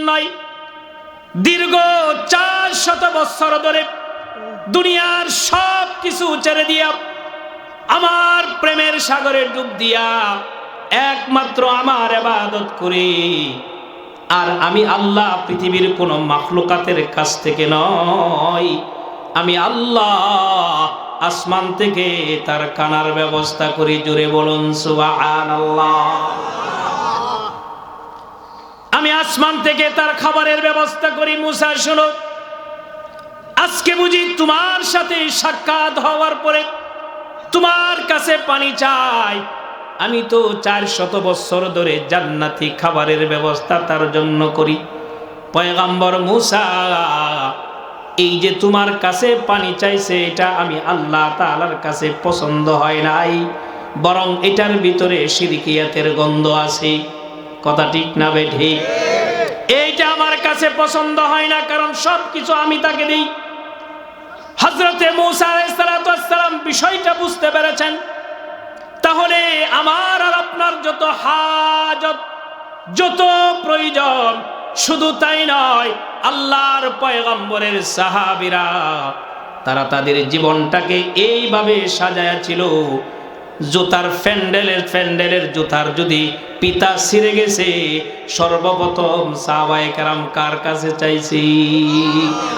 নয়, দীর্ঘ 400 বছর ধরে দুনিয়ার সব কিছু ছেড়ে দিয়া আমার প্রেমের সাগরে ডুব দিয়া একমাত্র আমার ইবাদত করি। আর আমি আল্লাহ পৃথিবীর কোন মাখলুকাতের কাছ থেকে নয়, আমি আল্লাহ আসমান থেকে তার কানার ব্যবস্থা করি। জোরে বলুন সুবহানাল্লাহ। আমি আসমান থেকে তার খাবারের ব্যবস্থা করি। মুসা শোনো, আজকে বুঝি তোমার সাথে সাক্ষাৎ হওয়ার পরে তোমার কাছে পানি চাই। আমি তো 400 বছর ধরে জান্নাতি খাবারের ব্যবস্থা তার জন্য করি। পয়গম্বর মুসা, এই যে তোমার কাছে পানি চাইছে, এটা আমি আল্লাহ তাআলার কাছে পছন্দ হয় নাই, বরং এটার ভিতরে শিরকিয়াতের গন্ধ আছে। কথা ঠিক না বেঠিক? এইটা আমার কাছে পছন্দ হয় না, কারণ সবকিছু আমি তাকে দিই। হযরতে মুসা আলাইহিস সালাম বিষয়টা বুঝতে পেরেছেন। তাহলে আমার আর আপনার যত হাজত, যত প্রয়োজন, শুধু তাই নয়, আল্লাহর পয়গম্বরের সাহাবীরা তারা তাদের জীবনটাকে এইভাবে সাজায়াছিল, জুতার ফ্যান্ডেলের জুতার যদি পিতা ছিঁড়ে গেছে, সর্বপ্রথম সাহাবায়ে কেরাম কার কাছে চাইছি?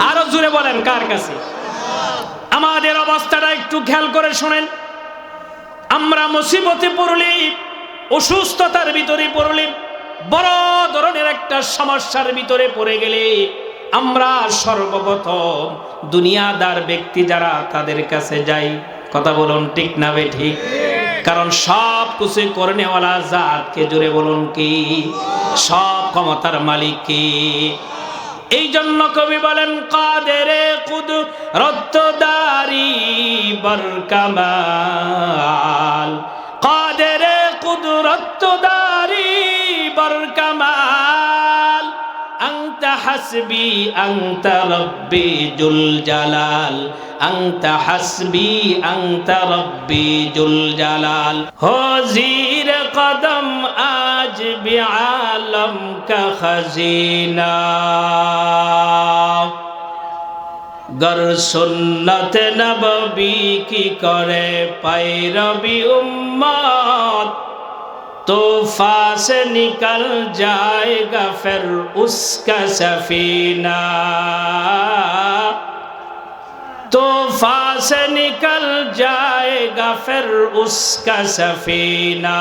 আরো জোরে বলেন, কার কাছে? আমাদের অবস্থাটা একটু খেয়াল করে শুনেন। আমরা মুসিবতে পড়লি, অসুস্থতার ভিতরে পড়লি, বড় ধরনের একটা সমস্যার ভিতরে পড়ে গেলে আমরা সর্বপ্রথম দুনিয়াদার ব্যক্তি যারা, তাদের কাছে যাই। কথা বলুন ঠিক না বেঠিক? কারণ সব কিছু করনেওয়ালা জাতকে, জোরে বলুন কি? সব ক্ষমতার মালিক কি? এই জন্য কবি বলেন, কাদেরে কুদরত দারি বরকামাল, কাদেরে কুদরত দারি বরকামাল, আনতা হাসবি আনতা রব্বি জুল জালাল, আনতা হাসবি আনতা রব্বি জুল জালাল। হো জির কদম আজ বি আলম কা খজিনা, গর সুন্নত নববী কি করে पैरवी उम्मत, तूफा से निकल जाएगा फिर उसका सफीना, तूफा से निकल जाएगा फिर उसका सफीना।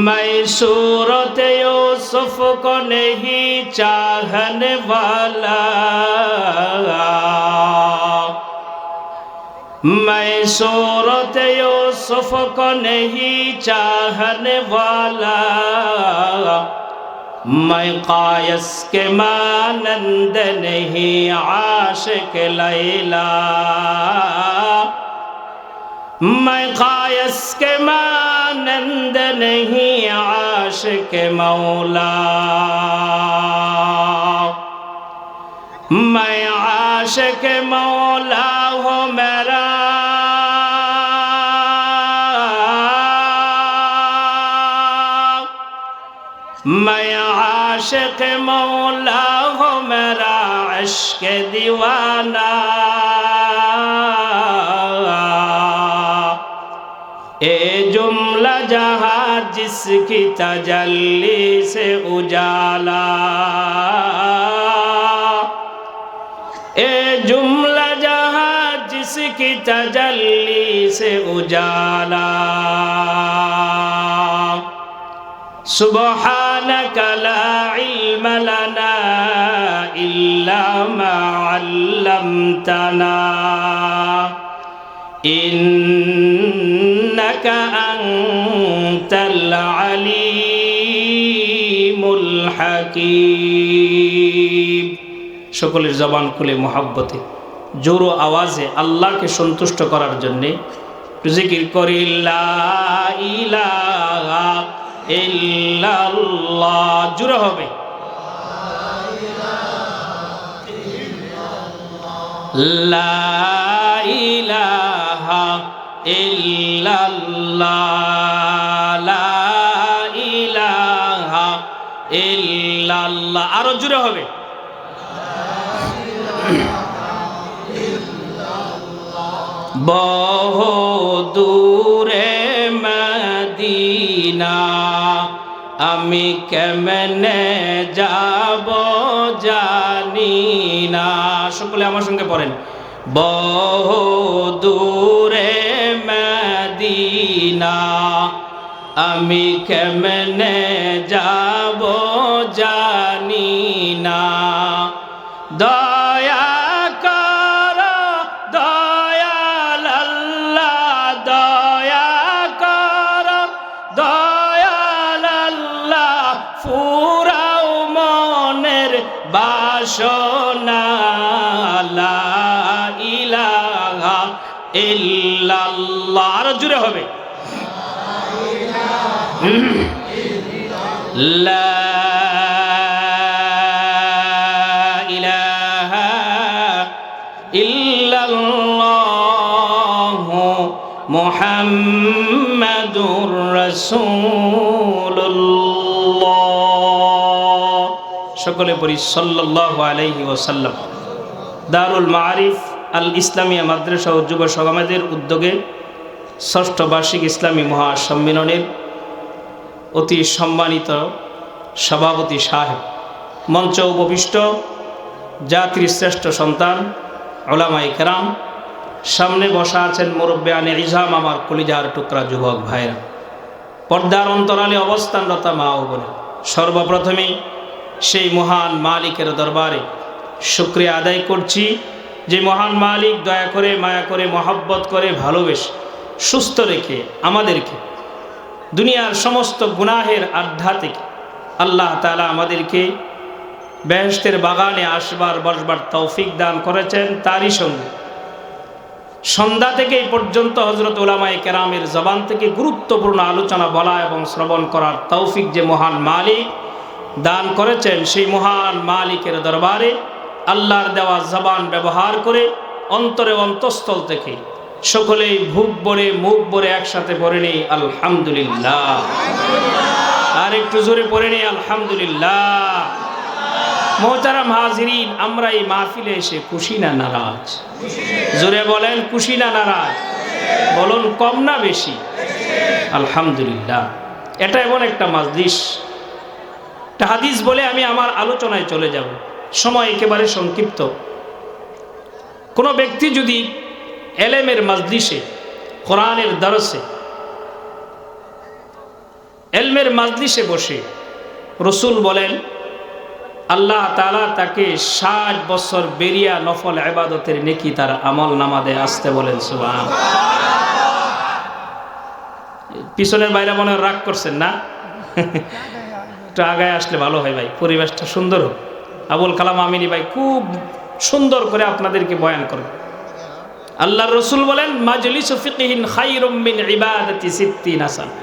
मैं सूरत यूसुफ को नहीं चाहने वाला, मैं सूरत यूसुफ को नहीं चाहने वाला, मैं कायस के मानंद नहीं आशिक लैला, मैं कायस के मानंद नहीं आशिक मौला, मैं आशिक मौला हूँ मेरा, मैं आशिक मौला हूँ मेरा इश्क दीवाना, ए जुमला जहाँ जिसकी तजल्ली से उजाला, ए जुमला जहाँ जिसकी तजल्ली से उजाला, सुब्हानक ला इल्म लना इल्ला मा अल्लमतना, इन्नका अंतल अलीमुल हकीम। সকলের জবান খুলে মোহাব্বতে জোর আওয়াজে আল্লাহকে সন্তুষ্ট করার জন্য জিকির করি, লা ইলাহা ইল্লাল্লাহ। জোরে হবে, লা ইলাহা ইল্লাল্লাহ, লা ইলাহা ইল্লাল্লাহ। আরো জোরে হবে। বহু দূরে মদিনা, আমি কেমনে যাব জানি না। সকলে আমার সঙ্গে পড়েন, বহু দূরে মদিনা, আমি কেমনে যাব জানি না। দয়া কর দয়াল আল্লাহ, দয়া কর দয়াল আল্লাহ, ফুরাও মনের বাসনা, লা ইলাহা ইল্লাল্লাহ। আরো জোরে হবে, লা ইলাহা ইল্লাল্লাহু মুহাম্মাদুর রাসূলুল্লাহ। সকলে পড়ি সাল্লাল্লাহু আলাইহি ওয়াসাল্লাম। দারুল মাআরিফ আল ইসলামিয়া মাদ্রাসা ও যুব সমাজের উদ্যোগে ষষ্ঠ বার্ষিক ইসলামী মহাসম্মেলনের অতি সম্মানিত সভাপতি সাহেব, মঞ্চ উপবিষ্ট জাতির শ্রেষ্ঠ সন্তান উলামায়ে কেরাম, সামনে বসা আছেন মুরব্বিয়ানে ইজাম, আমার কলিজার টুকরা যুবক ভাইরা, পর্দার অন্তরালে অবস্থানরত মা ও বোন, সর্বপ্রথমেই সেই মহান মালিকের দরবারে শুকরিয়া আদায় করছি যে মহান মালিক দয়া করে, মায়া করে, মহব্বত করে, ভালোবেসে সুস্থ রেখে আমাদেরকে দুনিয়ার সমস্ত গুনাহের আড্ডা থেকে আল্লাহ তাআলা আমাদেরকে বেহেশতের বাগানে আসবার বসবার তৌফিক দান করেছেন। তারই সঙ্গে সন্ধ্যা থেকে এই পর্যন্ত হযরত উলামায়ে কেরামের জবান থেকে গুরুত্বপূর্ণ আলোচনা বলা এবং শ্রবণ করার তৌফিক যে মহান মালিক দান করেছেন, সেই মহান মালিকের দরবারে আল্লাহর দেওয়া জবান ব্যবহার করে অন্তরে অন্তঃস্থল থেকে সকলেই বুক ভরে মুখ ভরে একসাথে পড়ে নেই আলহামদুলিল্লাহ। আর একটু জোরে পড়ে নেই আলহামদুলিল্লাহ। মোহতারাম হাজিরিন, আমরা এই মাহফিলে এসে খুশি না নারাজ? জোরে বলেন, খুশি না নারাজ? বলুন, কম না বেশি? আলহামদুলিল্লাহ। এটা এমন একটা মাজলিস, একটা হাদিস বলে আমি আমার আলোচনায় চলে যাব, সময় একেবারে সংক্ষিপ্ত। কোনো ব্যক্তি যদি এলেমের মাজলিসে, কোরআনের দরসে, এলমের মাজলিসে বসে, রসুল বলেন আল্লাহ তাআলা তাকে 60 বছর বেরিয়া নফল ইবাদতের নেকি তার আমল নামাতে আসতে বলেন। সুবহানাল্লাহ। পিছনের বাইরে মনে রাগ করছেন না? একটু আগায় আসলে ভালো হয় ভাই, পরিবেশটা সুন্দর হোক। আবুল কালাম আমিনী ভাই খুব সুন্দর করে আপনাদেরকে বয়ান করেন। আল্লাহর রসুল বলেন মাজলিসু ফিকহিন খায়রুম মিন ইবাদাতি 60 সানা।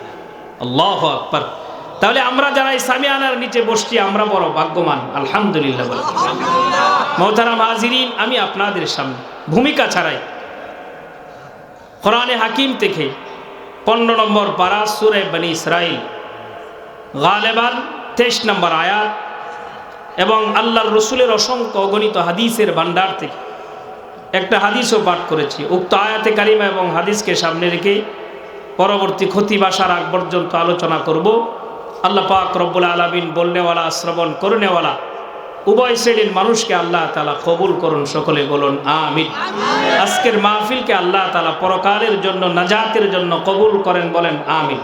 আল্লাহু আকবার। তাহলে আমরা যারা এই সামিয়ানার নিচে বসছি আমরা বড় ভাগ্যবান, আলহামদুলিল্লাহ বলেন। মুহতারাম হাজিরিন, আমি আপনাদের সামনে ভূমিকা ছাড়াই কোরআনে হাকিম থেকে 15 নম্বর পারা সূরা বনী ইসরাইল গালেবান 23 নম্বর আয়াত এবং আল্লাহর রসুলের অসংখ্য অগণিত হাদিসের ভান্ডার থেকে একটা হাদিসও পাঠ করেছি। উক্ত আয়াতে কারিমা এবং হাদিসকে সামনে রেখে পরবর্তী খতিব আসার আগ পর্যন্ত আলোচনা করব। আল্লাহ পাক রব্বুল আলামিন বলনেওয়ালা, শ্রবণ করনেওয়ালা উভয় শ্রেণীর মানুষকে আল্লাহ তাআলা কবুল করুন। সকলে বলুন আমিন। আজকের মাহফিলকে আল্লাহ তাআলা পরকালের জন্য, নাজাতের জন্য কবুল করেন, বলেন আমিন।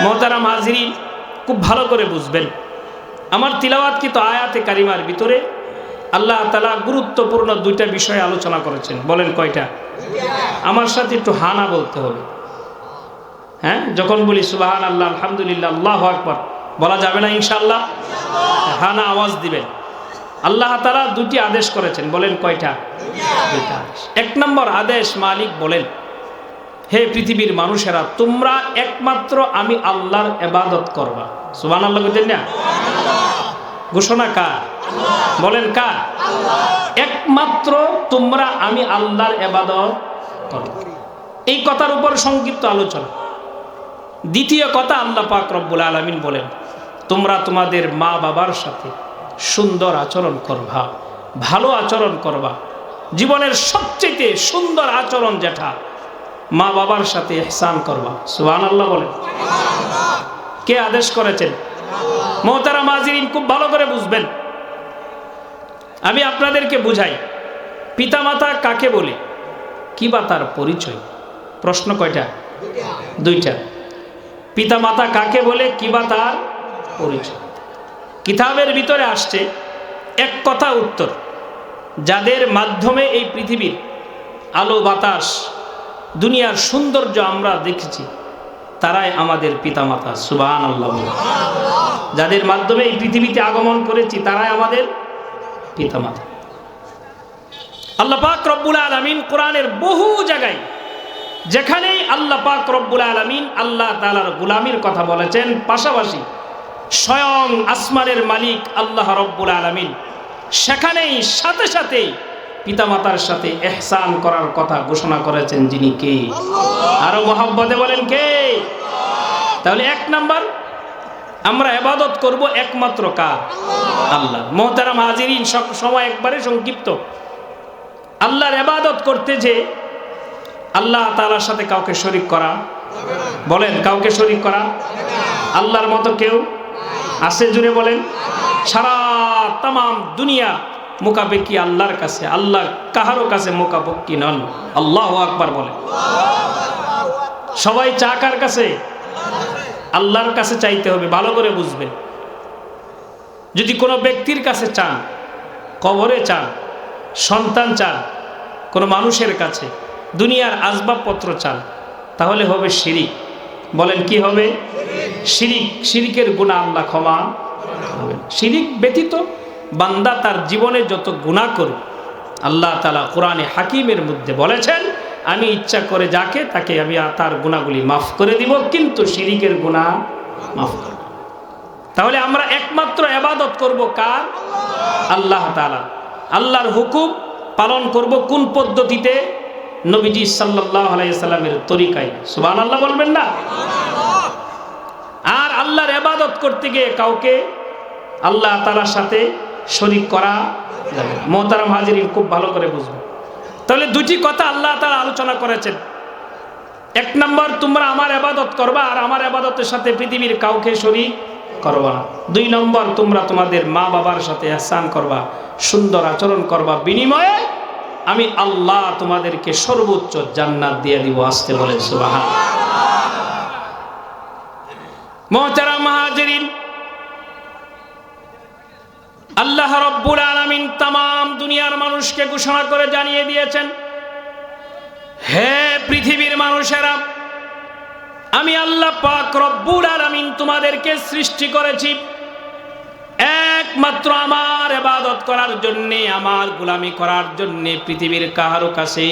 মুহতারাম হাজিরিন, খুব ভালো করে বুঝবেন, আমার তিলাওয়াতকৃত আয়াতে কারিমার ভিতরে আল্লাহ তাআলা গুরুত্বপূর্ণ 2টা বিষয় আলোচনা করেছেন। বলেন কয়টা? আমার সাথে একটু হানা বলতে হবে। হ্যাঁ, যখন বলি সুবহানাল্লাহ, আলহামদুলিল্লাহ, আল্লাহু আকবার বলা যাবে না ইনশাআল্লাহ? হানা আওয়াজ দিবেন। আল্লাহ তাআলা 2টি আদেশ করেছেন। বলেন কয়টা? 2টা আদেশ। 1 নম্বর আদেশ, মালিক বলেন, হে পৃথিবীর মানুষেরা, তোমরা একমাত্র আমি আল্লাহর ইবাদত করবা। সুবহানাল্লাহ বলেন না? ঘোষণা কার? বলেন কার? একমাত্র তোমরা আমি আল্লাহর ইবাদত করো। এই কথার উপর সংক্ষিপ্ত আলোচনা। দ্বিতীয় কথা, আল্লাহ পাক রব্বুল আলামিন বলেন, তোমরা তোমাদের মা বাবার সাথে সুন্দর আচরণ করবা, ভালো আচরণ করবা। জীবনের সবচেয়ে সুন্দর আচরণ যেটা, মা বাবার সাথে ইহসান করবা। সুবহানাল্লাহ বলেন। কে আদেশ করেছেন? মুহতারাম হাজিরিন, খুব ভালো করে বুঝবেন। আমি আপনাদেরকে বুঝাই, পিতামাতা কাকে বলে, কি বা তার পরিচয়। প্রশ্ন কয়টা? দুইটা। পিতামাতা কাকে বলে, কি বা তার পরিচয়। কিতাবের ভিতরে আসছে এক কথা উত্তর, যাদের মাধ্যমে এই পৃথিবীর আলো বাতাস দুনিয়ার সৌন্দর্য আমরা দেখেছি, তারাই আমাদের পিতামাতা। সুবহানাল্লাহ। যাদের মাধ্যমে এই পৃথিবীতে আগমন করেছি, তারাই আমাদের পিতামাতা। আল্লাহ পাক রব্বুল আলামিন কোরআনের বহু জায়গায়, যেখানেই আল্লাহ পাক রব্বুল আলামিন আল্লাহ তাআলার গোলামির কথা বলেছেন, পাশাপাশি স্বয়ং আসমানের মালিক আল্লাহ রব্বুল আলামিন সেখানেই সাথে সাথেই পিতামাতার সাথে ইহসান করার কথা ঘোষণা করেছেন। যিনি কে? আরো মহব্বতে বলেন কে? তাহলে এক নাম্বার, আমরা ইবাদত করব একমাত্র কার? আল্লাহ। মুহতারাম হাজিরিন, সময় একবারে সংক্ষিপ্ত। আল্লাহর ইবাদত করতে যে আল্লাহ তাআলার সাথে কাউকে শরীক করা, বলেন কাউকে শরীক করা, আল্লাহর মতো কেউ আছে? জুড়ে বলেন। সারা তাম দুনিয়া মুকাবেকি আল্লাহর কাছে, আল্লাহ কাহারও কাছে মুকাবেকি নন। আল্লাহু আকবার বলেন। সবাই চা কার কাছে? আল্লাহর কাছে চাইতে হবে। ভালো করে বুঝবেন। যদি কোনো ব্যক্তির কাছে চান, কবরে চান, সন্তান চান, কোনো মানুষের কাছে দুনিয়ার আসবাবপত্র চান, তাহলে হবে শিরিক। বলেন কি হবে? শিরিক। শিরিকের গুনাহ আল্লাহ ক্ষমা করবেন। শিরিক ব্যতীত বান্দা তার জীবনে যত গুনাহ করে, আল্লাহ তাআলা কোরআনে হাকিমের মধ্যে বলেছেন, আমি ইচ্ছা করে যাকে তাকে আমি তার গুনাহগুলি মাফ করে দিব, কিন্তু শিরিকের গুনাহ মাফ করব। তাহলে আমরা একমাত্র ইবাদত করব কার? আল্লাহ তাআলা। আল্লাহর হুকুম পালন করব কোন পদ্ধতিতে? নবীজি সাল্লাল্লাহু আলাইহি সাল্লামের তরিকায়। সুবহানাল্লাহ বলবেন না? আর আল্লাহর ইবাদত করতে গিয়ে কাউকে আল্লাহ তাআলার সাথে শরীক করা যাবে না। মুহতারাম হাজিরিন, খুব ভালো করে বুঝবেন। তাহলে দুটি কথা আল্লাহ তাআলা আলোচনা করেছেন। এক নম্বর, তোমরা আমার ইবাদত করবা আর আমার ইবাদতের সাথে পৃথিবীর কাউকে শরীক করবা না। দুই নম্বর, তোমরা তোমাদের মা বাবার সাথে ইহসান করবা, সুন্দর আচরণ করবা, বিনিময়ে আমি আল্লাহ তোমাদেরকে সর্বোচ্চ জান্নাত দিয়ে দিব। আসতে বলেন সুবহানাল্লাহ। মুহতারাম হাজিরিন, আল্লাহ রাব্বুল আলামিন तमाम দুনিয়ার মানুষকে ঘোষণা করে জানিয়ে দিয়েছেন, হে পৃথিবীর মানুষেরা, আমি আল্লাহ পাক রব্বুল আলামিন তোমাদেরকে সৃষ্টি করেছি একমাত্র আমার ইবাদত করার জন্য, আমার গোলামি করার জন্য। পৃথিবীর কাহারো কাছে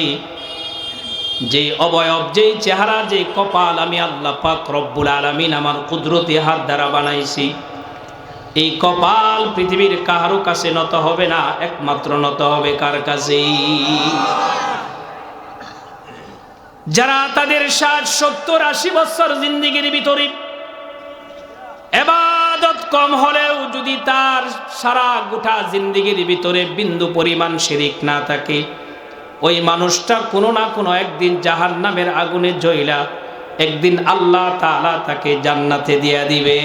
যে অবয়ব, যেই চেহারা, যে কপাল আমি আল্লাহ পাক রব্বুল আলামিন আমার কুদরতি হাত দ্বারা বানাইছি, এই কপাল পৃথিবীর কাহারো কাছে নত হবে না, একমাত্র নত হবে কার কাছে? যারা তাদের 60-70-80 বছর জিন্দেগির ভিতরে ইবাদত কম হলেও যদি তার সারা গোটা জিন্দেগির ভিতরে বিন্দু পরিমাণ শিরিক না থাকে, ওই মানুষটা কোনো না কোনো একদিন জাহান্নামের আগুনে জ্বলা একদিন আল্লাহ তাআলা তাকে জান্নাতে দিয়ে দিবে।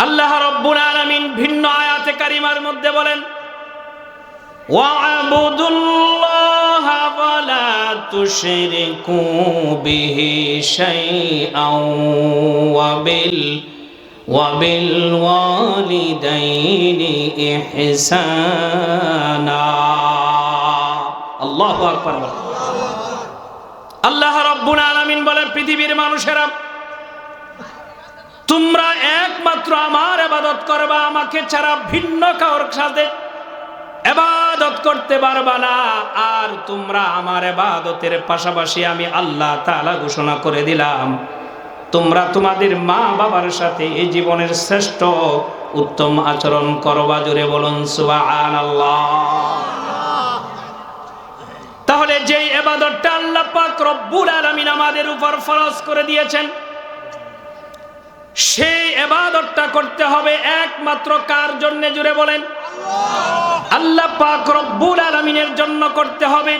আল্লাহ রাব্বুল আলামিন ভিন্ন আয়াতে কারিমার মধ্যে বলেন, ওয়া'বুদুল্লাহা ওয়ালা তুশরিকু বিহি শাইআন ওয়াবিল ওয়ালিদাইনি ইহসানা। আল্লাহু আকবার। আল্লাহ রাব্বুল আলামিন বলেন, পৃথিবীর মানুষেরা, তোমরা একমাত্র আমার ইবাদত করবা, আমাকে ছাড়া ভিন্ন কারোর সাথে ইবাদত করতে পারবা না। আর তোমরা আমার ইবাদতের পাশাপাশি আমি আল্লাহ তাআলা ঘোষণা করে দিলাম, তোমরা তোমাদের মা বাবার সাথে এই জীবনের শ্রেষ্ঠ উত্তম আচরণ করবা। জোরে বলুন সুবহানাল্লাহ। তাহলে যেই ইবাদতটা আল্লাহ পাক রব্বুল আলামিন আমাদের উপর ফরজ করে দিয়েছেন, সেই ইবাদতটা করতে হবে একমাত্র কার জন্য? জুড়ে বলেন, আল্লাহ পাক রব্বুল আলামিনের জন্য করতে হবে।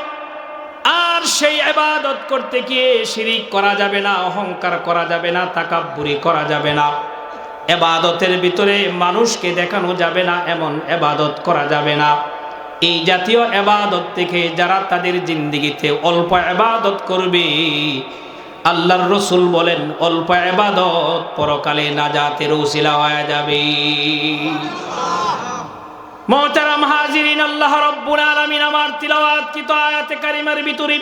আর সেই ইবাদত করতে গিয়ে শিরিক করা যাবে না, অহংকার করা যাবে না, তাকাব্বুরি করা যাবে না। ইবাদতের ভিতরে মানুষকে দেখানো যাবে না, এমন ইবাদত করা যাবে না। এই জাতীয় ইবাদত থেকে যারা তাদের জিন্দেগিতে অল্প ইবাদত করবে, আল্লাহর রাসূল বলেন অল্প ইবাদত পরকালে নাজাতের উসিলা হয়ে যাবে। মুহতারাম হাজিরিন, আল্লাহ রাব্বুল আলামিন আমার তিলাওয়াতকৃত আয়াতে কারিমার ভিতরে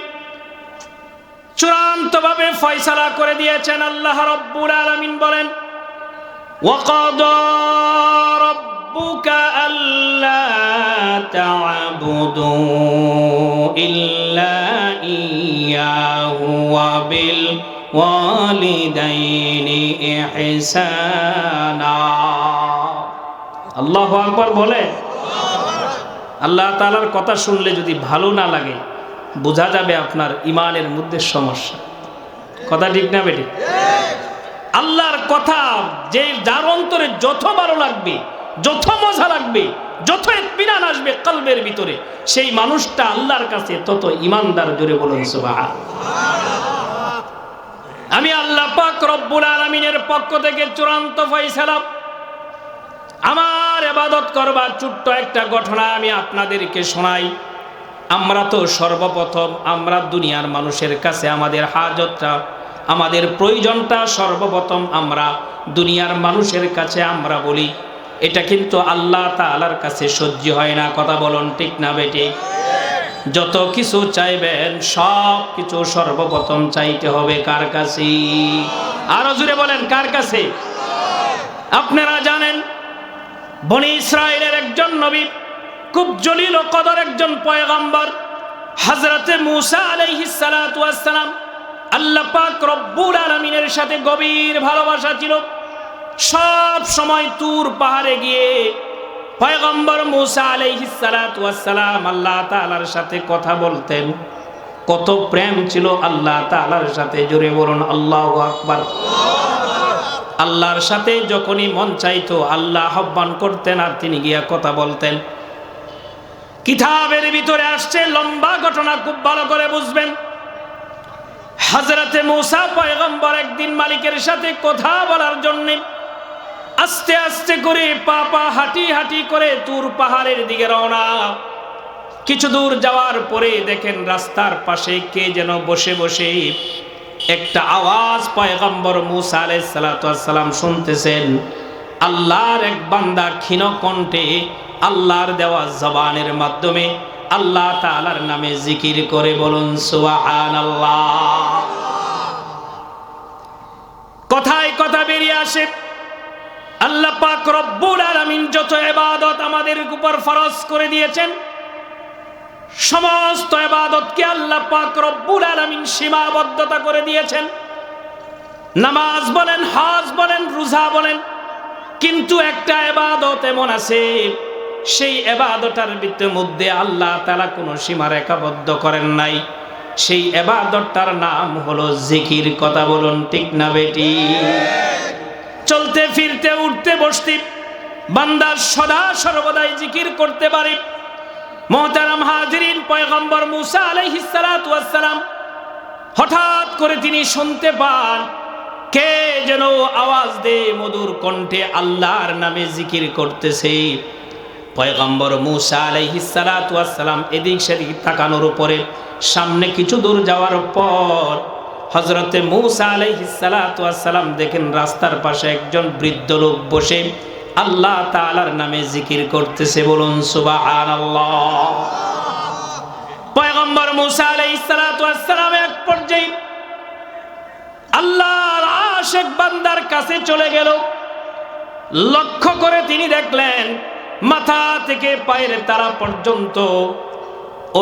চূড়ান্তভাবে ফয়সালা করে দিয়েছেন। আল্লাহ রাব্বুল আলামিন বলেন, ওয়াকাদা রাব্বুকা আল্লা তা'বুদু ইল্লা ইয়্যাহু ওয়া বিল ওয়ালিদাইনি ইহসানা। আল্লাহু আকবার বলে। আল্লাহ তাআলার কথা শুনলে যদি ভালো না লাগে, বোঝা যাবে আপনার ইমানের মধ্যে সমস্যা। কথা ঠিক না বেটি? আল্লাহর কথা যে যার অন্তরে যত ভালো লাগবে, যত মজা লাগবে, যত ইতমিনান আসবে কলবের ভিতরে, সেই মানুষটা আল্লাহর কাছে তত ইমানদার। জোরে বলুন সুবহানাল্লাহ। আমি আল্লাহ পাক রব্বুল আলামিনের পক্ষ থেকে চূড়ান্ত ফয়সালা, আমার ইবাদত করবার ছোট্ট একটা ঘটনা আমি আপনাদেরকে শোনাই। আমরা তো সর্বপ্রথম আমরা দুনিয়ার মানুষের কাছে আমাদের হাজতটা, আমাদের প্রয়োজনটা সর্বপ্রথম আমরা দুনিয়ার মানুষের কাছে আমরা বলি, এটা কিন্তু আল্লাহ তাআলার কাছে সহ্য হয় না। কথা বলুন ঠিক না বেটি? যত কিছু চাইবেন সব কিছু সর্বপ্রথম চাইতে হবে কার কাছে? আরো জোরে বলেন, কার কাছে? আপনারা জানেন বনি ইসরাইলের একজন নবী, খুব জলিল ও কদর একজন পয়গম্বর, হযরতে মূসা আলাইহিস সালাতু ওয়াস সালাম। আল্লাহ পাক রব্বুল আলামিনের সাথে গভীর ভালোবাসা ছিল। সব সময় তুর পাহাড়ে গিয়ে পয়গম্বর মূসা আলাইহিস সালাতু ওয়াস সালাম আল্লাহ তাআলার সাথে কথা বলতেন। কত প্রেম ছিল আল্লাহ তাআলার সাথে। জোরে বলুন আল্লাহু আকবার। আল্লাহর সাথে যখনই মন চাইতো আল্লাহ আহ্বান করতেন আর তিনি গিয়া কথা বলতেন। কিতাবের ভিতরে আসছে, লম্বা ঘটনা, খুব ভালো করে বুঝবেন। হযরতে মূসা পয়গম্বর একদিন মালিকের সাথে কথা বলার জন্য আস্তে আস্তে করে পা হাঁটি হাঁটি করে তুর পাহাড়ের দিকে রওনা। কিছু দূর যাওয়ার পরে দেখেন রাস্তার পাশে কে যেন বসে বসে একটা আওয়াজ পয়গম্বর মূসা আলাইহিস সালাতু ওয়াস সালাম শুনতেছেন। আল্লাহর এক বান্দা ক্ষীণ কণ্ঠে আল্লাহর দেওয়া জবানের মাধ্যমে আল্লাহ তাআলার নামে জিকির করে। বলুন সুবহানাল্লাহ। কথায় কথা বেরিয়ে আসে, আল্লাহ পাক রব্বুল আলামিন যত ইবাদত আমাদের উপর ফরজ করে দিয়েছেন, সমস্ত ইবাদতকে আল্লাহ পাক রব্বুল আলামিন সীমাবদ্ধতা করে দিয়েছেন। নামাজ বলেন, হজ বলেন, রোজা বলেন, কিন্তু একটা ইবাদত এমন আছে, সেই ইবাদতের মধ্যে আল্লাহ তাআলা কোনো সীমারেখাবদ্ধ করেন নাই। সেই ইবাদতটার নাম হলো জিকির। কথা বলুন ঠিক না বেটি? চলতে ফিরতে উঠতে বসতে বান্দা সদা সর্বদাই জিকির করতে পারে। মুহতারাম হাজিরিন, পয়গম্বর মূসা আলাইহিস সালাতু ওয়াস সালাম হঠাৎ করে তিনি শুনতে পান কে যেন আওয়াজ দিয়ে মধুর কণ্ঠে আল্লাহর নামে জিকির করতেছে। পয়গম্বর মূসা আলাইহিস সালাতু ওয়াস সালাম এদিক সেদিক তাকানোর উপরে সামনে কিছু দূর যাওয়ার পর হযরতে মূসা আলাইহিস সালাতু ওয়াস সালাম দেখেন রাস্তার পাশে একজন বৃদ্ধ লোক বসে আল্লাহ তাআলার নামে জিকির করতেছে। বলুন সুবহানাল্লাহ। পয়গম্বর মূসা আলাইহিস সালাতু ওয়াস সালাম এক পর্যায়ে আল্লাহর আশিক বান্দার কাছে চলে গেল। লক্ষ্য করে তিনি দেখলেন মাথা থেকে পায়ের তারা পর্যন্ত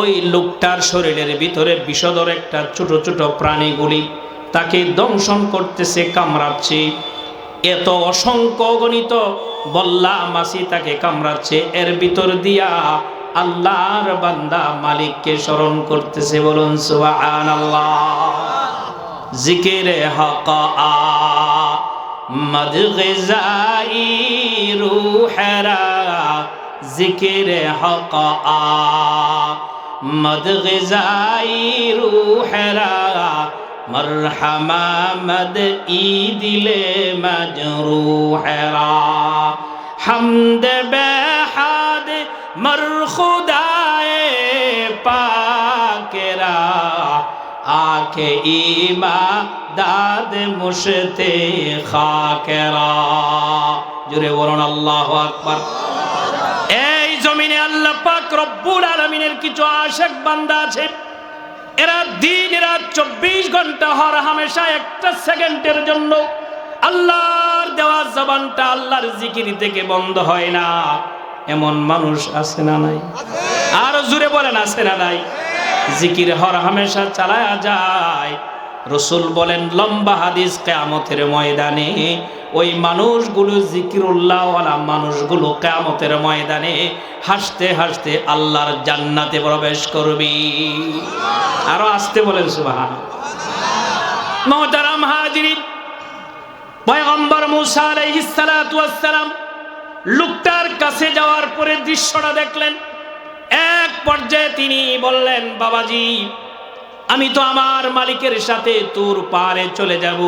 ওই লোকটার শরীরের ভিতরে বিষধর একটা ছোট ছোট প্রাণীগুলি তাকে দংশন করতেছে, কামড়াচ্ছে। এত অসংখ্য অগণিত বল্লা মাছি তাকে কামড়াচ্ছে। এর ভিতর দিয়া আল্লাহর বান্দা মালিককে স্মরণ করতেছে। বলুন সুবহানাল্লাহ। জিকিরে হক মদ গিজাই রূহেরা জিকির হক আ মদ গিজাই রূহেরা মরহমা মদ ই দিলে মজরূহেরা হামদ বেহাদ মর খুদায়ে পাকেরা আখে ইমা দাদ মুশতে খাকেরা। জোরে বলুন আল্লাহু আকবার। এই জমিনে আল্লাহ পাক রব্বুল আলামিনের কিছু আশিক বান্দা আছে, এরা দিন রাত 24 ঘন্টা হর হামেশা একটা সেকেন্ডের জন্য আল্লাহর দেওয়া জবানটা আল্লাহর জিকির থেকে বন্ধ হয় না। এমন মানুষ আছে না নাই? আর জোরে বলেন আছে না নাই? জিকির হর হামেশা চালায়া যায়। রাসূল বলেন লম্বা হাদিস, কিয়ামতের ময়দানে ওই মানুষগুলো জিকিরুল্লাহ ওয়ালা মানুষগুলো কিয়ামতের ময়দানে হাসতে হাসতে আল্লাহর জান্নাতে প্রবেশ করবে। আরো আসতে বলেন সুবহানাল্লাহ। মুহতারাম হাজিরিন, পয়গম্বর মূসা আলাইহিস সালাতু ওয়াস সালাম লোকটার কাছে যাওয়ার পরে দৃশ্যটা দেখলেন। এক পর্যায়ে তিনি বললেন, বাবাজি আমি তো আমার মালিকের সাথে তুর পারে চলে যাব।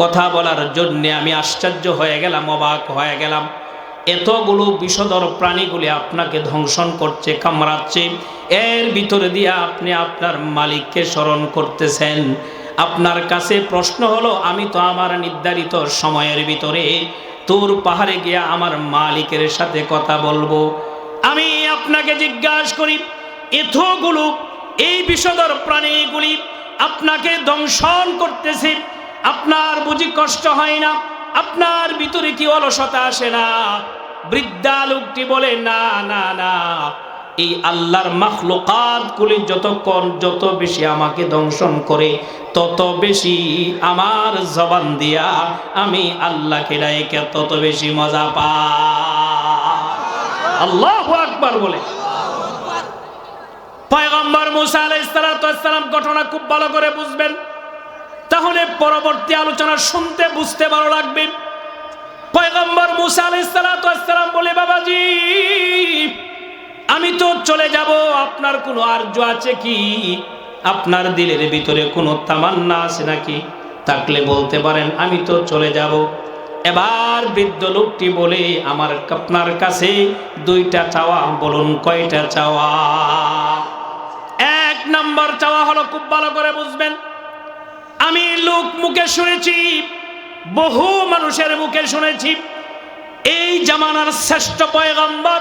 কথা বলার জন্য আমি আশ্চর্য হয়ে গেলাম, অবাক হয়ে গেলাম। এতগুলো বিষধর প্রাণীগুলি আপনাকে ধ্বংসন করছে, কামড়াচ্ছে, এর ভিতরে দিয়ে আপনি আপনার মালিককে স্মরণ করতেছেন। আপনার কাছে প্রশ্ন হলো, আমি তো আমার নির্ধারিত সময়ের ভিতরে তুর পাহাড়ে গিয়ে আমার মালিকের সাথে কথা বলবো। আমি আপনাকে জিজ্ঞাসা করি, এতগুলো এই বিষধর প্রাণীগুলি আপনাকে দংশন করতেছে, আপনার বুঝি কষ্ট হয় না? আপনার ভিতরে কি অলসতা আসে না? বৃদ্ধা লোকটি বলে, না না না, এই আল্লাহর মাখলুকাত গুলি যত বেশি আমাকে দংশন করে তত বেশি আমার জবান দিয়া আমি আল্লাহকে ডাকে তত বেশি মজা পাই। আল্লাহু আকবার বলে। পয়গম্বর মূসা আলাইহিস সালাতু ওয়াস সালাম ঘটনা খুব ভালো করে বুঝবেন, তাহলে পরবর্তী আলোচনা শুনতে বুঝতে ভালো লাগবে। পয়গম্বর মূসা আলাইহিস সালাতু ওয়াস সালাম বলে, বাবাজি আমি তো চলে যাব, আপনার কোনো আরজু আছে কি? আপনার দিলের ভিতরে কোনো তামান্না আছে নাকি? থাকলে বলতে পারেন, আমি তো চলে যাব। এবার বৃদ্ধ লোকটি বলে, আমার আপনার কাছে দুইটা চাওয়া। বলুন কয়টা চাওয়া? এক নম্বর চাওয়া হলো, খুব ভালো করে বুঝবেন, আমি লোক মুখে শুনেছি, বহু মানুষের মুখে শুনেছি, এই জামানার শ্রেষ্ঠ পয়গম্বর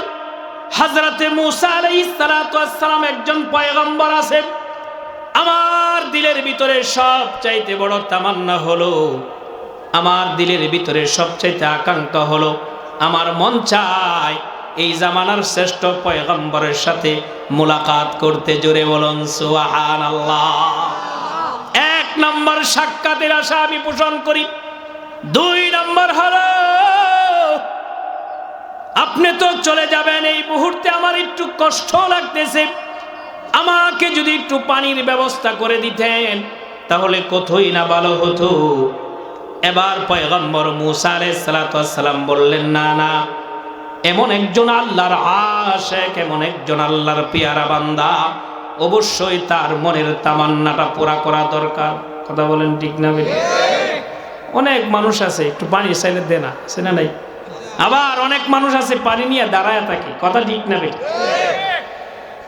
হযরতে মূসা আলাইহিস সালাতু ওয়াস সালাম একজন পয়গম্বর আছে। আমার দিলের ভিতরে সবচাইতে বড় তামান্না হলো, আমার দিলের ভিতরে সবচাইতে আকাঙ্ক্ষা হলো, আমার মন চায় এই জামানার শ্রেষ্ঠ পয়গম্বরের সাথে মুলাকাত করতে। জোরে বলুন সুবহানাল্লাহ। এক নম্বর সাক্ষাতের আশা আমি পোষণ করি। দুই নম্বর হলো, আপনি তো চলে যাবেন, এই মুহূর্তে আমার একটু কষ্ট লাগতেছে, আমাকে যদি একটু পানির ব্যবস্থা করে দিতেন তাহলে কতই না ভালো হতো। এবার পয়গম্বর মূসা আলাইহিস সালাতু ওয়াস সালাম বললেন, না না, এমন একজন আল্লাহর আশিক, এমন একজন আল্লাহর পেয়ারা বান্দা, অবশ্যই তার মনের তামান্নাটা পুরা করা দরকার। কথা বলেন ঠিক না? অনেক মানুষ আছে একটু পানি চাইলে দেয় না, আছে না নাই? আবার অনেক মানুষ আছে পানি নিয়ে দাঁড়ায় থাকে। কথা ঠিক না বেটা?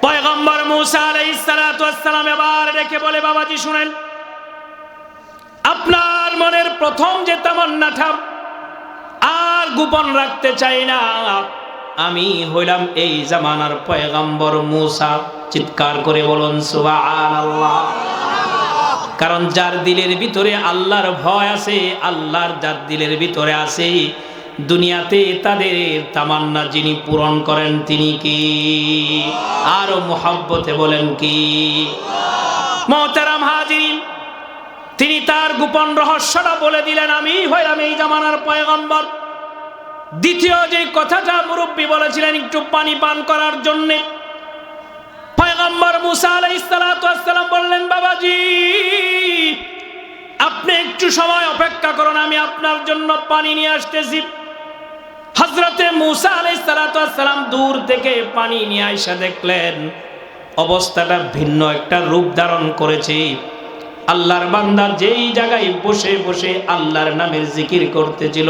পয়গম্বর মূসা আলাইহিস সালাতু ওয়াস সালাম এবার ডেকে বলে, বাবাজি শুনেন, আপনার মনের প্রথম যে তামান্নাটা আর গোপন রাখতে চাই না, আমি হইলাম এই জামানার পয়গম্বর মূসা। চিৎকার করে বলুন সুবহানাল্লাহ। কারণ যার দিলের ভিতরে আল্লাহর ভয় আছে, আল্লাহর যার দিলের ভিতরে আছে, দুনিয়াতে তাদের তামান্না যিনি পূরণ করেন তিনি কি? আরো মুহাব্বতে বলেন কি? মুহতারাম হাজিরিন, তিনি তার গোপন রহস্যটা বলে দিলেন, আমি হইলাম এই জামানার পয়গম্বর। দ্বিতীয় যে কথাটা মুরব্বী বলেছিলেন একটু পানি পান করার জন্য, পয়গম্বর মূসা আলাইহিস সালাতু ওয়াস সালাম বললেন, বাবাজি আপনি একটু সময় অপেক্ষা করুন, আমি আপনার জন্য পানি নিয়ে আসতেছি। হযরতে মূসা আলাইহিস সালাতু ওয়াস সালাম দূর থেকে পানি নিয়ে আইসা দেখলেন অবস্থাটা ভিন্ন একটা রূপ ধারণ করেছে। আল্লাহর বান্দা যেই জায়গায় বসে বসে আল্লাহর নামের জিকির করতেছিল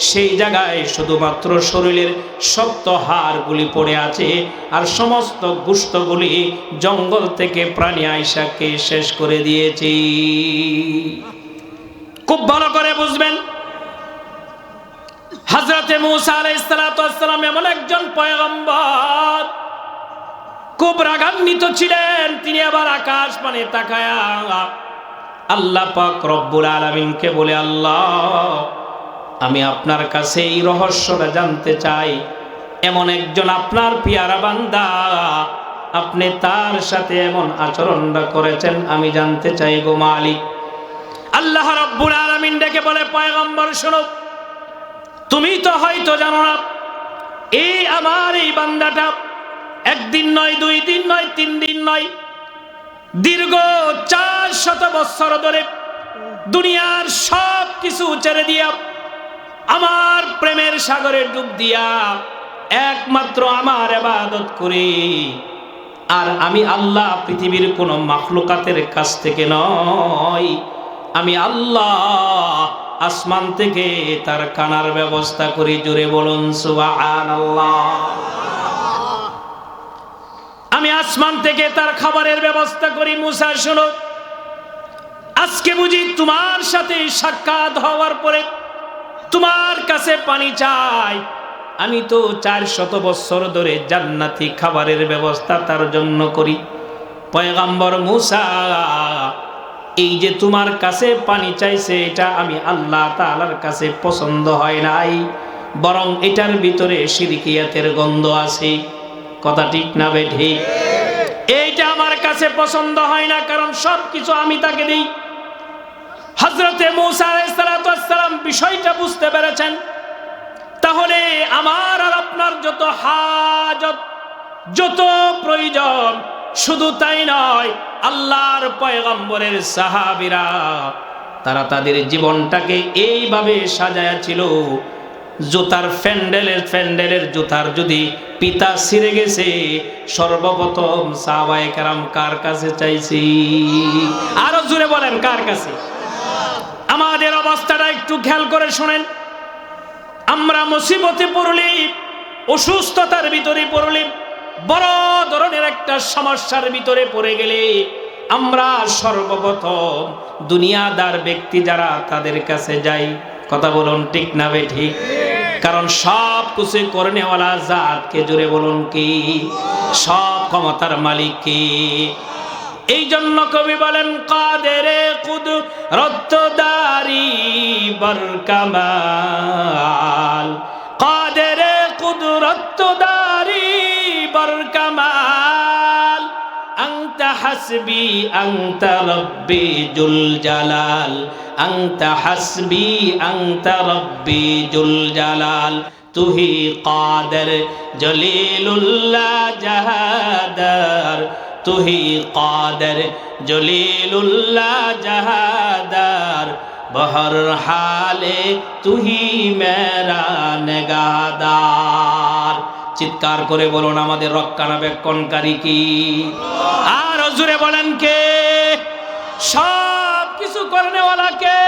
সেই জায়গায় শুধুমাত্র শরীরের শক্ত হাড়গুলি পড়ে আছে, আর সমস্ত গোশতগুলি জঙ্গল থেকে প্রাণী আইসাকে শেষ করে দিয়েছে। খুব ভালো করে বুঝবেন, হযরতে মূসা আলাইহিস সালাতু ওয়াস সালাম এমন একজন পয়গম্বর, খুব রাগান্বিত ছিলেন। তিনি আবার আকাশ পানে তাকায়া আল্লাহ পাক রব্বুল আলামিনকে বলে, আল্লাহ আমি আপনার কাছে এই রহস্যটা জানতে চাই। এমন একজন আপনার পিয়ারা বান্দা, আপনি তার সাথে এমন আচরণটা করেছেন, আমি জানতে চাই গো মালিক। আল্লাহ রব্বুল আলামিন ডেকে বলে, পয়গম্বর শোনো, তুমি তো হয়তো জানো না এই আমার এই বান্দাটা একদিন নয়, 2 দিন নয়, 3 দিন নয়, দীর্ঘ 400 বছর ধরে দুনিয়ার সব কিছু ছেড়ে দিয়া আমার প্রেমের সাগরে ডুব দিয়া একমাত্র আমার ইবাদত করে। আর আমি আল্লাহ পৃথিবীর কোন মাখলুকাতের কাছ থেকে নয়, আমি আল্লাহ আসমান থেকে তার কানার ব্যবস্থা করি। জোরে বলুন সুবহানাল্লাহ। আমি আসমান থেকে তার খাবারের ব্যবস্থা করি। মূসা শোনো, আজকে বুঝি তোমার সাথে সাক্ষাৎ হওয়ার পরে তোমার কাছে পানি চাই। আমি তো 400 বছর ধরে জান্নাতি খাবারের ব্যবস্থা তার জন্য করি। পয়গম্বর মূসা, এই যে তোমার কাছে পানি চাইছে এটা আমি আল্লাহ তাআলার কাছে পছন্দ হয় নাই, বরং এটার ভিতরে শিরকিয়াতের গন্ধ আছে। কথা ঠিক না বে ঠিক? এইটা আমার কাছে পছন্দ হয় না, কারণ সবকিছু আমি তাকে দেই। হযরতে মূসা আলাইহিস সালাতু ওয়াস সালাম বিষয়টা বুঝতে পেরেছেন। তাহলে আমার আর আপনার যত হাজত, যত প্রয়োজন, শুধু তাই নয়, আল্লাহর পয়গম্বরের সাহাবীরা তারা তাদের জীবনটাকে এইভাবে সাজায়া ছিল, জুতার ফ্যান্ডেলের জুতার যদি পিতা ছিঁড়ে গেছে, সর্বপ্রথম সাহাবায়ে কেরাম কার কাছে চাইছি? আরো জোরে বলেন, কার কাছে? আমাদের অবস্থাটা একটু খেয়াল করে শুনেন। আমরা মুসিবতে পড়লে, অসুস্থতার ভিতরে পড়লে, বড় ধরনের একটা সমস্যার ভিতরে পড়ে গেলে আমরা সর্বপ্রথম দুনিয়াদার ব্যক্তি যারা তাদের কাছে যাই। কথা বলুন ঠিক না বে ঠিক? কারণ সব কিছু করনেওয়ালা জাতকে, জোরে বলুন কি? সব ক্ষমতার মালিক কি? এই জন্য কবি বলেন, কাদেরে কুদরত দারি বরকামাল, কাদেরে কুদরত দারি বরকামাল, আনতা হাসবি আনতা রব্বি জুল জালাল, আনতা হাসবি আনতা রব্বি জুল জালাল, তুহি কাদের জলিলুল্লাহ জাহাদার, তুহি কাদের জলিলুল্লাহ জাহাদার, বহর হালে তুহি মেরা নেগাহদার। চিৎকার করে বলুন, আমাদের রক্ষণাবেক্ষণকারী কি? আর জোরে বলেন কে? সব কিছু করনেওয়ালা কে?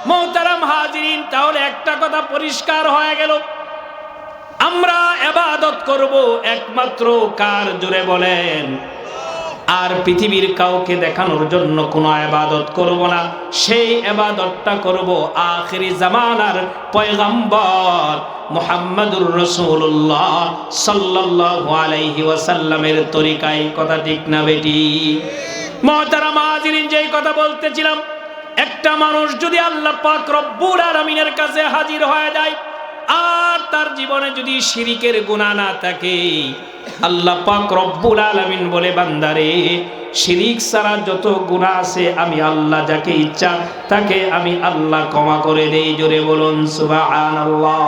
মোহতারাম হাজিরিন, তাহলে একটা কথা পরিষ্কার হয়ে গেল, আমরা ইবাদত করব একমাত্র কার? জোরে বলেন। আর পৃথিবীর কাউকে দেখানোর জন্য কোনো ইবাদত করব না, সেই ইবাদতটা করব আখিরি জামানার পয়গম্বর মুহাম্মদুর রাসূলুল্লাহ সাল্লাল্লাহু আলাইহি ওয়াসাল্লামের তরিকায়। কথা ঠিক না বেটি? মুহতারাম হাজিরিন, যেই কথা বলতেছিলাম, একটা মানুষ যদি আল্লাহ পাক রব্বুল আলামিনের কাছে হাজির হয়ে যায় আর তার জীবনে যদি শিরিকের গুনাহ না থাকে, আল্লাহ পাক রব্বুল আলামিন বলে, বান্দারে শিরিক ছাড়া যত গুনাহ আছে আমি আল্লাহ যাকে ইচ্ছা তাকে আমি আল্লাহ ক্ষমা করে দেই। জোরে বলুন সুবহানাল্লাহ।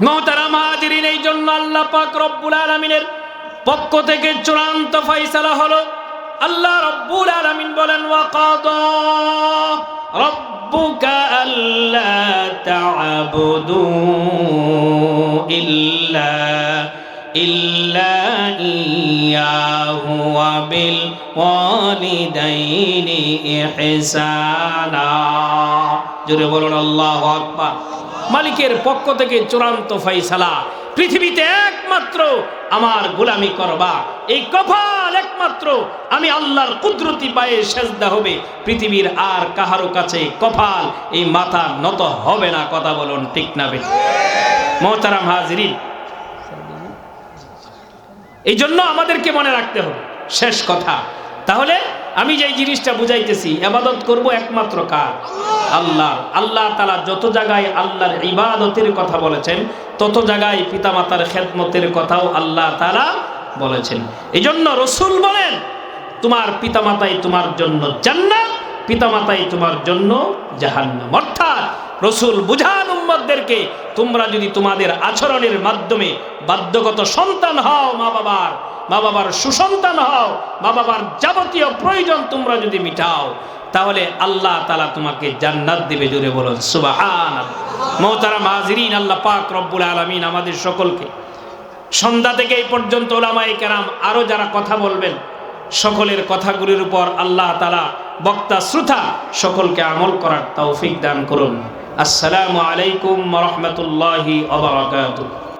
মুহতারাম হাজিরিন, এই জন্য আল্লাহ পাক রব্বুল আলামিনের পক্ষ থেকে চূড়ান্ত ফয়সালা হলো, আল্লাহ রাব্বুল আলামিন বলেন ওয়া কাদা রাব্বুকা আল্লা তা'বুদু ইল্লা ইয়াহু ওয়া বিল ওয়ালিদাইনি ইহসানা। জোরে বলুন আল্লাহু আকবার। মালিকের পক্ষ থেকে চূড়ান্ত ফয়সালা, পৃথিবীতে একমাত্র আমার গোলামি করবা, এই কপাল একমাত্র আমি আল্লাহর কুদরতি পায়ে সেজদা হবে, পৃথিবীর আর কাহারো কাছে কপাল এই মাথা নত হবে না। কথা বলুন ঠিক না বেঠিক? মুহতারাম হাজিরিন, এই জন্য আমাদেরকে মনে রাখতে হবে শেষ কথা। তাহলে আমি যে জিনিসটা বুঝাইতেছি, ইবাদত করব একমাত্র কার? আল্লাহ। আল্লাহ তাআলা যত জায়গায় আল্লাহর ইবাদতের কথা বলেছেন, তত জায়গায় পিতামাতার খেদমতের কথাও আল্লাহ তাআলা বলেছেন। এই জন্য রসুল বলেন, তোমার পিতামাতাই তোমার জন্য জান্নাত, পিতামাতাই তোমার জন্য জাহান্নাম। অর্থাৎ রসুল বুঝান উম্মতদেরকে, তোমরা যদি তোমাদের আচরণের মাধ্যমে বাধ্যগত সন্তান হও, মা বাবার সুসন্তান হও, মা বাবার যাবতীয় প্রয়োজন তোমরা যদি মিটাও, তাহলে আল্লাহ তাআলা তোমাকে জান্নাত দিবে। জোরে বলুন সুবহানাল্লাহ। মুহতারাম হাজিরিন, আল্লাহ পাক রব্বুল আলামিন আমাদের সকলকে সন্ধ্যা থেকে এই পর্যন্ত উলামায়ে কেরাম আরো যারা কথা বলবেন, সকলের কথাগুলির উপর আল্লাহ তাআলা বক্তা শ্রোতা সকলকে আমল করার তৌফিক দান করুন। আসসালামু আলাইকুম ওয়া রাহমাতুল্লাহি ওয়া বারাকাতুহু।